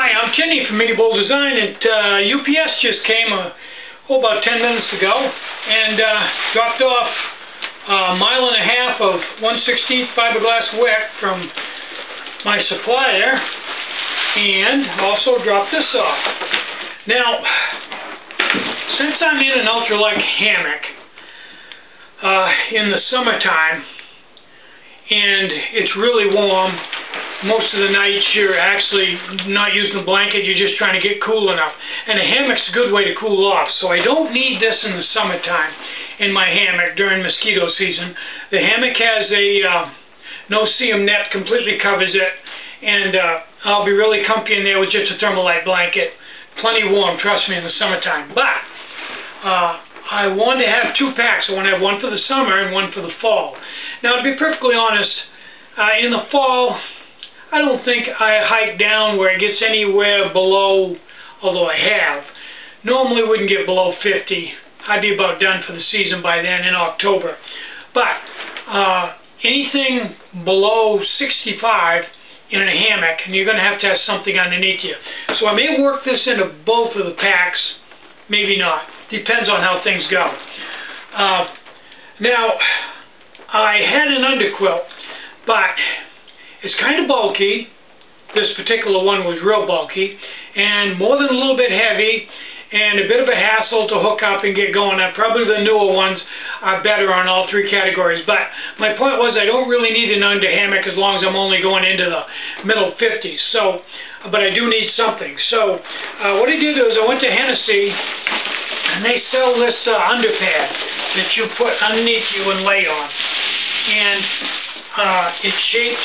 Hi, I'm Tinny from Mini Bowl Design, and UPS just came about 10 minutes ago and dropped off a mile and a half of 1/16 fiberglass wick from my supplier, and also dropped this off. Now, since I'm in an ultralight hammock in the summertime, and it's really warm, most of the nights you're actually not using a blanket, you're just trying to get cool enough. And a hammock's a good way to cool off, so I don't need this in the summertime in my hammock during mosquito season. The hammock has a no-seam net, completely covers it, and I'll be really comfy in there with just a Thermalite blanket. Plenty warm, trust me, in the summertime. But I want to have two packs. I want to have one for the summer and one for the fall. Now, to be perfectly honest, in the fall, I don't think I hike down where it gets anywhere below, although I have. Normally wouldn't get below 50. I'd be about done for the season by then in October. But anything below 65 in a hammock, and you're going to have something underneath you. So I may work this into both of the packs, maybe not. Depends on how things go. Now, I had an underquilt, but it's kind of bulky. This particular one was real bulky, and more than a little bit heavy, and a bit of a hassle to hook up and get going. Probably the newer ones are better on all three categories, but my point was I don't really need an under hammock as long as I'm only going into the middle 50s. So, but I do need something. So what I did is I went to Hennessy, and they sell this underpad that you put underneath you and lay on, and it's shaped,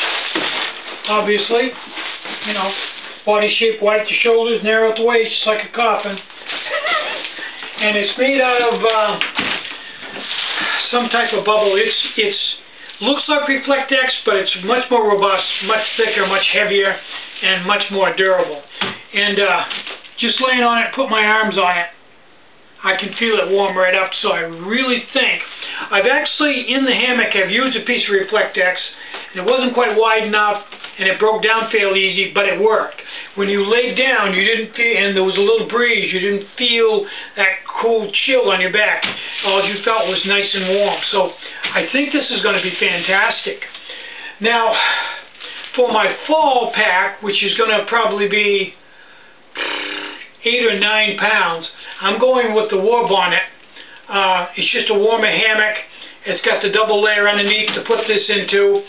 obviously, you know, body shape, wide at the shoulders, narrow at the waist, just like a coffin. And it's made out of some type of bubble. It's looks like Reflectex, but it's much more robust, much thicker, much heavier, and much more durable. And just laying on it, put my arms on it, I can feel it warm right up. So I really think I've actually, in the hammock, I've used a piece of Reflectex, and it wasn't quite wide enough, and it broke down fairly easy, but it worked. When you laid down, you didn't feel, and there was a little breeze, you didn't feel that cool chill on your back. All you felt was nice and warm. So I think this is going to be fantastic. Now, for my fall pack, which is going to probably be 8 or 9 pounds, I'm going with the war bonnet. It's just a warmer hammock. It's got the double layer underneath to put this into,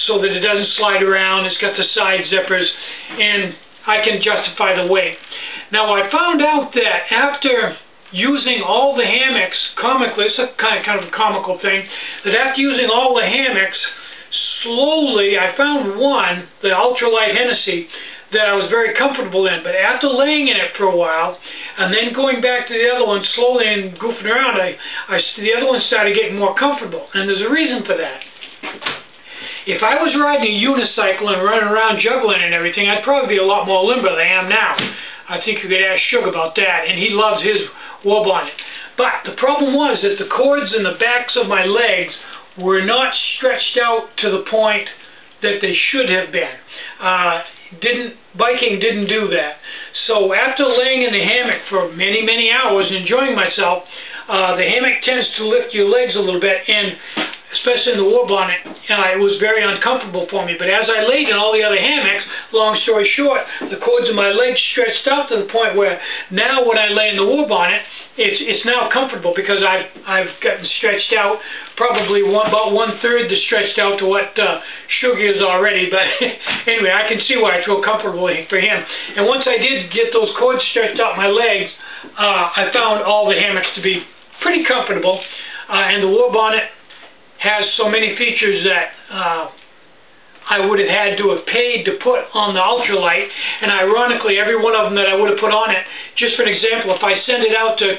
so that it doesn't slide around. It's got the side zippers, and I can justify the weight. Now, I found out that after using all the hammocks, comically, it's a kind of a comical thing, that after using all the hammocks, slowly I found one, the ultralight Hennessy, that I was very comfortable in. But after laying in it for a while, and then going back to the other one slowly and goofing around, the other one started getting more comfortable. And there's a reason for that. If I was riding a unicycle and running around juggling and everything, I'd probably be a lot more limber than I am now. I think you could ask Suge about that, and he loves his war bonnet. But the problem was that the cords in the backs of my legs were not stretched out to the point that they should have been. Biking didn't do that. So after laying in the hammock for many, many hours and enjoying myself, the hammock tends to lift your legs a little bit, and especially in the war bonnet, it was very uncomfortable for me. But as I laid in all the other hammocks, long story short, the cords of my legs stretched out to the point where now when I lay in the war bonnet, it's now comfortable because I've gotten stretched out, probably about 1/3 the stretched out to what Sugar is already. But anyway, I can see why it's real comfortable for him. And once I did get those cords stretched out my legs, I found all the hammocks to be pretty comfortable, and the war bonnet has so many features that I would have had to have paid to put on the ultralight, and ironically every one of them that I would have put on it, just for an example, if I send it out to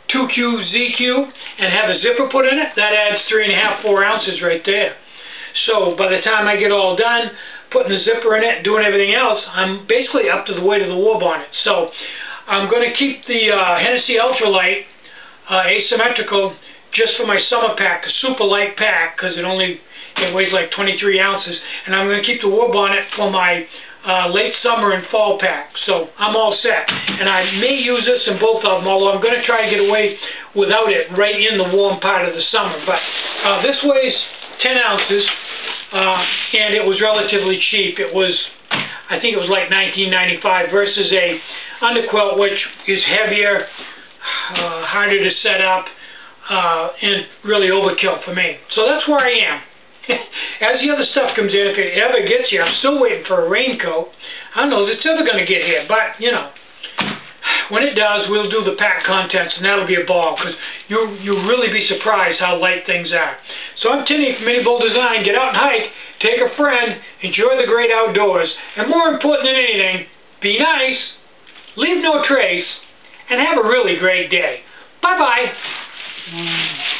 2Q, ZQ, and have a zipper put in it, that adds 3.5, 4 ounces right there. So by the time I get all done, putting the zipper in it, doing everything else, I'm basically up to the weight of the war bonnet. So I'm going to keep the Hennessy Ultralight asymmetrical just for my summer pack, a super light pack, because it weighs like 23 ounces, and I'm going to keep the war bonnet for my late summer and fall pack. So I'm all set. And I may use this in both of them, although I'm going to try to get away without it right in the warm part of the summer. But this weighs 10 ounces, and it was relatively cheap. It was, I think it was like $19.95 versus a underquilt, which is heavier, harder to set up, and really overkill for me. So that's where I am. As the other stuff comes in, if it ever gets here, I'm still waiting for a raincoat. I don't know if it's ever going to get here, but, you know, when it does, we'll do the pack contents, and that'll be a ball, because you'll really be surprised how light things are. So I'm Tinny from Mini Bull Design. Get out and hike, take a friend, enjoy the great outdoors, and more important than anything, be nice, leave no trace, and have a really great day. Bye-bye.